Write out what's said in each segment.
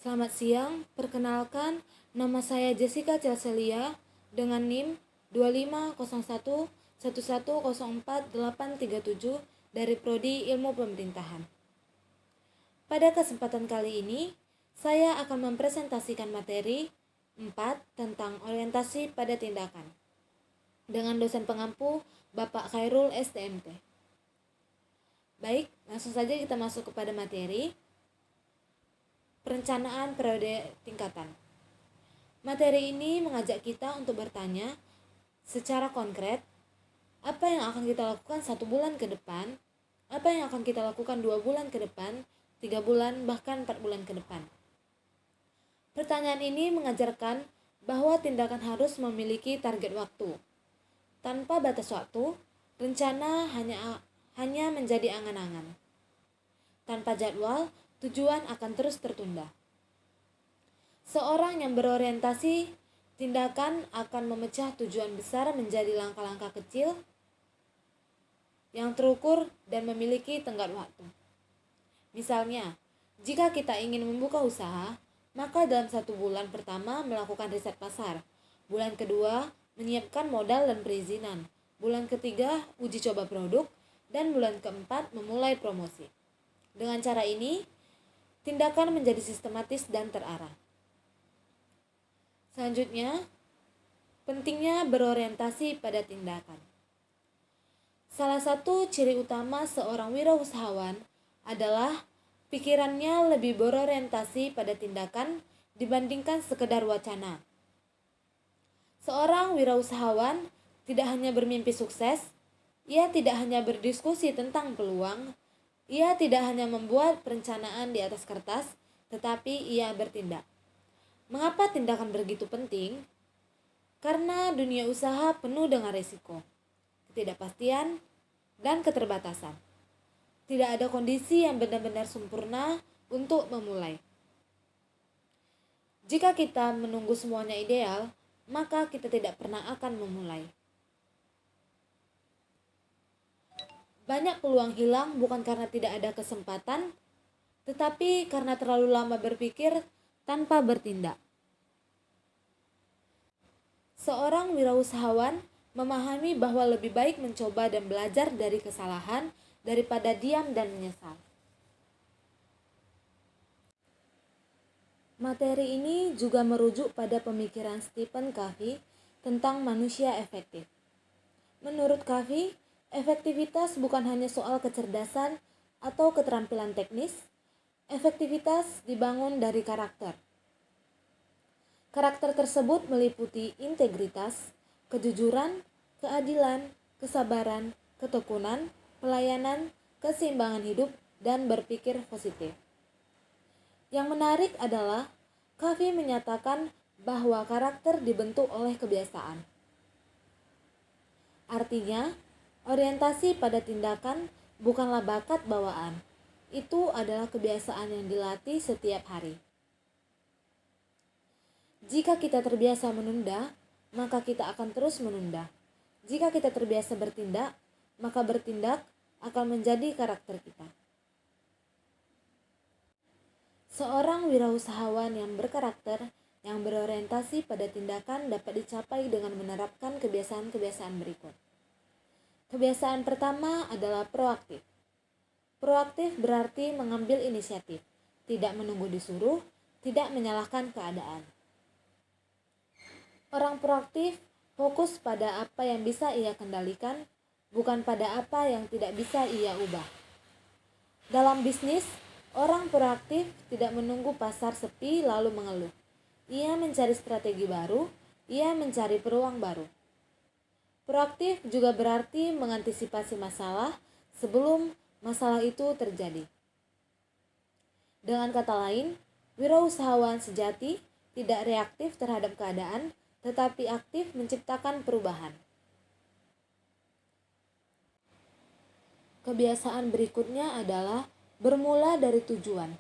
Selamat siang, perkenalkan nama saya Jessica Celcelia dengan NIM 250111048837 dari Prodi Ilmu Pemerintahan. Pada kesempatan kali ini, saya akan mempresentasikan materi 4 tentang orientasi pada tindakan dengan dosen pengampu Bapak Khairul STMT. Baik, langsung saja kita masuk kepada materi. Perencanaan periode tingkatan. Materi ini mengajak kita untuk bertanya secara konkret, apa yang akan kita lakukan 1 bulan ke depan, apa yang akan kita lakukan 2 bulan ke depan, 3 bulan, bahkan 4 bulan ke depan. Pertanyaan ini mengajarkan bahwa tindakan harus memiliki target waktu. Tanpa batas waktu, rencana hanya menjadi angan-angan. Tanpa jadwal, tujuan akan terus tertunda. Seorang yang berorientasi tindakan akan memecah tujuan besar menjadi langkah-langkah kecil yang terukur dan memiliki tenggat waktu. Misalnya, jika kita ingin membuka usaha, maka dalam 1 bulan pertama melakukan riset pasar, bulan kedua menyiapkan modal dan perizinan, bulan ketiga uji coba produk, dan bulan keempat memulai promosi. Dengan cara ini, tindakan menjadi sistematis dan terarah. Selanjutnya, pentingnya berorientasi pada tindakan. Salah satu ciri utama seorang wirausahawan adalah pikirannya lebih berorientasi pada tindakan dibandingkan sekedar wacana. Seorang wirausahawan tidak hanya bermimpi sukses, ia tidak hanya berdiskusi tentang peluang, ia tidak hanya membuat perencanaan di atas kertas, tetapi ia bertindak. Mengapa tindakan begitu penting? Karena dunia usaha penuh dengan risiko, ketidakpastian, dan keterbatasan. Tidak ada kondisi yang benar-benar sempurna untuk memulai. Jika kita menunggu semuanya ideal, maka kita tidak pernah akan memulai. Banyak peluang hilang bukan karena tidak ada kesempatan, tetapi karena terlalu lama berpikir tanpa bertindak. Seorang wirausahawan memahami bahwa lebih baik mencoba dan belajar dari kesalahan daripada diam dan menyesal. Materi ini juga merujuk pada pemikiran Stephen Covey tentang manusia efektif. Menurut Covey, efektivitas bukan hanya soal kecerdasan atau keterampilan teknis, efektivitas dibangun dari karakter. Karakter tersebut meliputi integritas, kejujuran, keadilan, kesabaran, ketekunan, pelayanan, keseimbangan hidup, dan berpikir positif. Yang menarik adalah Covey menyatakan bahwa karakter dibentuk oleh kebiasaan. Artinya, orientasi pada tindakan bukanlah bakat bawaan. Itu adalah kebiasaan yang dilatih setiap hari. Jika kita terbiasa menunda, maka kita akan terus menunda. Jika kita terbiasa bertindak, maka bertindak akan menjadi karakter kita. Seorang wirausahawan yang berkarakter, yang berorientasi pada tindakan dapat dicapai dengan menerapkan kebiasaan-kebiasaan berikut. Kebiasaan pertama adalah proaktif. Proaktif berarti mengambil inisiatif, tidak menunggu disuruh, tidak menyalahkan keadaan. Orang proaktif fokus pada apa yang bisa ia kendalikan, bukan pada apa yang tidak bisa ia ubah. Dalam bisnis, orang proaktif tidak menunggu pasar sepi lalu mengeluh. Ia mencari strategi baru, ia mencari peluang baru. Proaktif juga berarti mengantisipasi masalah sebelum masalah itu terjadi. Dengan kata lain, wirausahawan sejati tidak reaktif terhadap keadaan, tetapi aktif menciptakan perubahan. Kebiasaan berikutnya adalah bermula dari tujuan.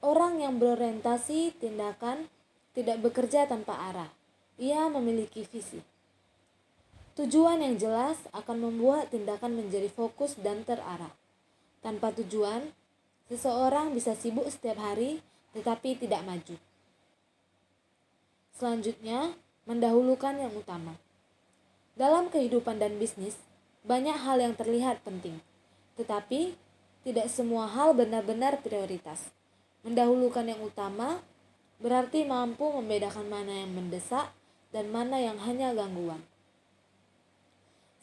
Orang yang berorientasi tindakan tidak bekerja tanpa arah. Ia memiliki visi. Tujuan yang jelas akan membuat tindakan menjadi fokus dan terarah. Tanpa tujuan, seseorang bisa sibuk setiap hari tetapi tidak maju. Selanjutnya, mendahulukan yang utama. Dalam kehidupan dan bisnis, banyak hal yang terlihat penting, tetapi tidak semua hal benar-benar prioritas. Mendahulukan yang utama berarti mampu membedakan mana yang mendesak dan mana yang hanya gangguan.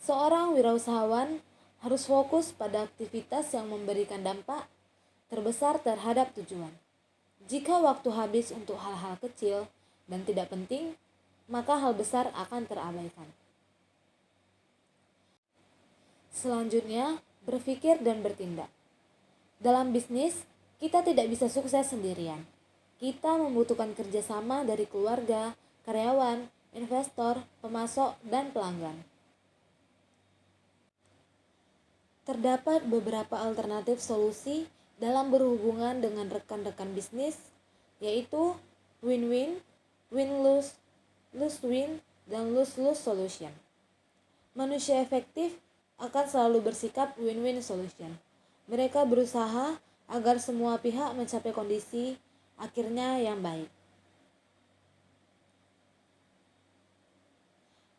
Seorang wirausahawan harus fokus pada aktivitas yang memberikan dampak terbesar terhadap tujuan. Jika waktu habis untuk hal-hal kecil dan tidak penting, maka hal besar akan terabaikan. Selanjutnya, berpikir dan bertindak. Dalam bisnis, kita tidak bisa sukses sendirian. Kita membutuhkan kerjasama dari keluarga, karyawan, investor, pemasok, dan pelanggan. Terdapat beberapa alternatif solusi dalam berhubungan dengan rekan-rekan bisnis, yaitu win-win, win-lose, lose-win, dan lose-lose solution. Manusia efektif akan selalu bersikap win-win solution. Mereka berusaha agar semua pihak mencapai kondisi akhirnya yang baik.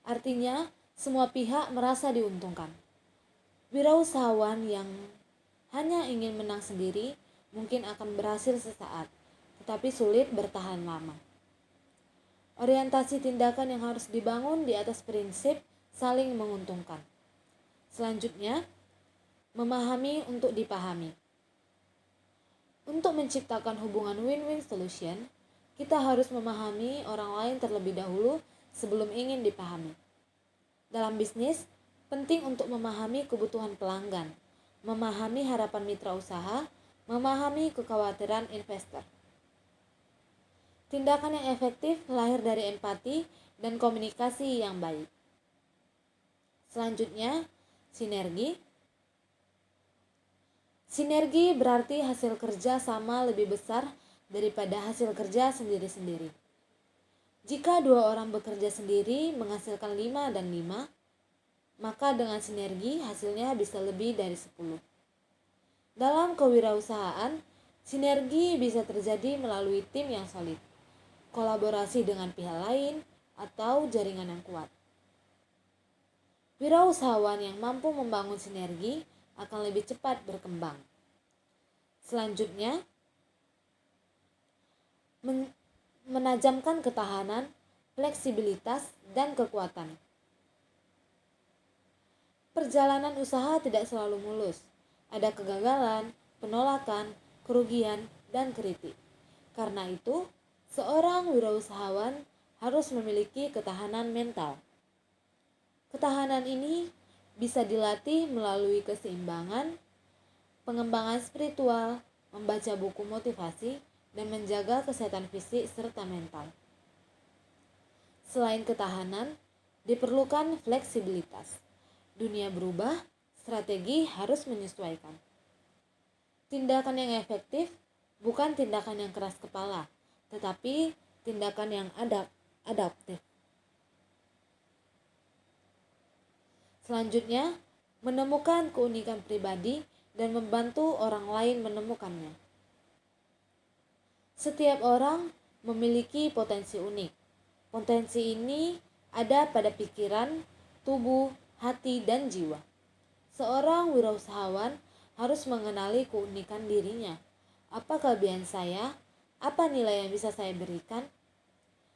Artinya, semua pihak merasa diuntungkan. Wirausahawan yang hanya ingin menang sendiri mungkin akan berhasil sesaat, tetapi sulit bertahan lama. Orientasi tindakan yang harus dibangun di atas prinsip saling menguntungkan. Selanjutnya, memahami untuk dipahami. Untuk menciptakan hubungan win-win solution, kita harus memahami orang lain terlebih dahulu sebelum ingin dipahami. Dalam bisnis, penting untuk memahami kebutuhan pelanggan, memahami harapan mitra usaha, memahami kekhawatiran investor. Tindakan yang efektif lahir dari empati dan komunikasi yang baik. Selanjutnya, sinergi. Sinergi berarti hasil kerja sama lebih besar daripada hasil kerja sendiri-sendiri. Jika 2 orang bekerja sendiri menghasilkan 5 dan 5, maka dengan sinergi hasilnya bisa lebih dari 10. Dalam kewirausahaan, sinergi bisa terjadi melalui tim yang solid, kolaborasi dengan pihak lain, atau jaringan yang kuat. Wirausahawan yang mampu membangun sinergi akan lebih cepat berkembang. Selanjutnya, menajamkan ketahanan, fleksibilitas, dan kekuatan. Perjalanan usaha tidak selalu mulus. Ada kegagalan, penolakan, kerugian, dan kritik. Karena itu, seorang wirausahawan harus memiliki ketahanan mental. Ketahanan ini bisa dilatih melalui keseimbangan, pengembangan spiritual, membaca buku motivasi, dan menjaga kesehatan fisik serta mental. Selain ketahanan, diperlukan fleksibilitas. Dunia berubah, strategi harus menyesuaikan. Tindakan yang efektif bukan tindakan yang keras kepala, tetapi tindakan yang adaptif. Selanjutnya, menemukan keunikan pribadi dan membantu orang lain menemukannya. Setiap orang memiliki potensi unik. Potensi ini ada pada pikiran, tubuh, hati, dan jiwa. Seorang wirausahawan harus mengenali keunikan dirinya. Apa kelebihan saya? Apa nilai yang bisa saya berikan?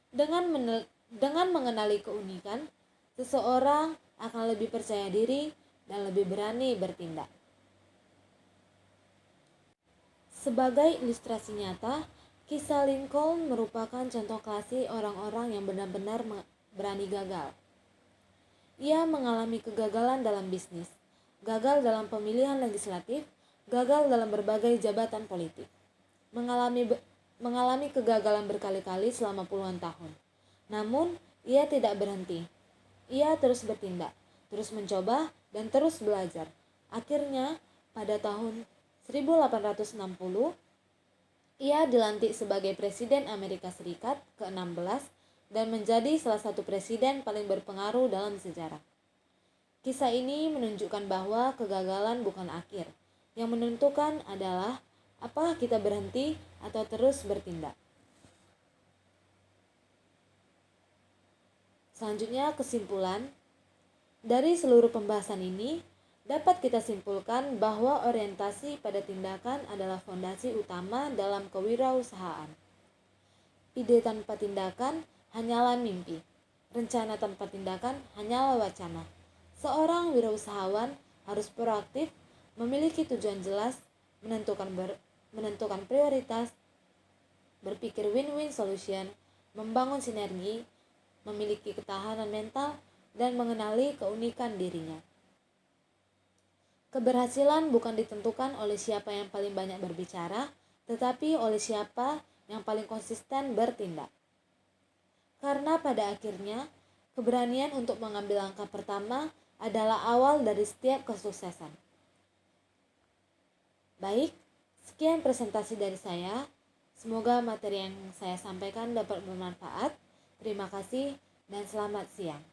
Dengan mengenali keunikan, seseorang akan lebih percaya diri dan lebih berani bertindak. Sebagai ilustrasi nyata, kisah Lincoln merupakan contoh klasik orang-orang yang benar-benar berani gagal. Ia mengalami kegagalan dalam bisnis, gagal dalam pemilihan legislatif, gagal dalam berbagai jabatan politik. Mengalami kegagalan berkali-kali selama puluhan tahun. Namun, ia tidak berhenti. Ia terus bertindak, terus mencoba, dan terus belajar. Akhirnya, pada tahun 1860, ia dilantik sebagai Presiden Amerika Serikat ke-16 dan menjadi salah satu presiden paling berpengaruh dalam sejarah. Kisah ini menunjukkan bahwa kegagalan bukan akhir. Yang menentukan adalah Apakah kita berhenti atau terus bertindak? Selanjutnya, kesimpulan. Dari seluruh pembahasan ini, dapat kita simpulkan bahwa orientasi pada tindakan adalah fondasi utama dalam kewirausahaan. Ide tanpa tindakan hanyalah mimpi. Rencana tanpa tindakan hanyalah wacana. Seorang wirausahawan harus proaktif, memiliki tujuan jelas, menentukan prioritas, berpikir win-win solution, membangun sinergi, memiliki ketahanan mental, dan mengenali keunikan dirinya. Keberhasilan bukan ditentukan oleh siapa yang paling banyak berbicara, tetapi oleh siapa yang paling konsisten bertindak. Karena pada akhirnya, keberanian untuk mengambil langkah pertama adalah awal dari setiap kesuksesan. Baik, sekian presentasi dari saya. Semoga materi yang saya sampaikan dapat bermanfaat. Terima kasih dan selamat siang.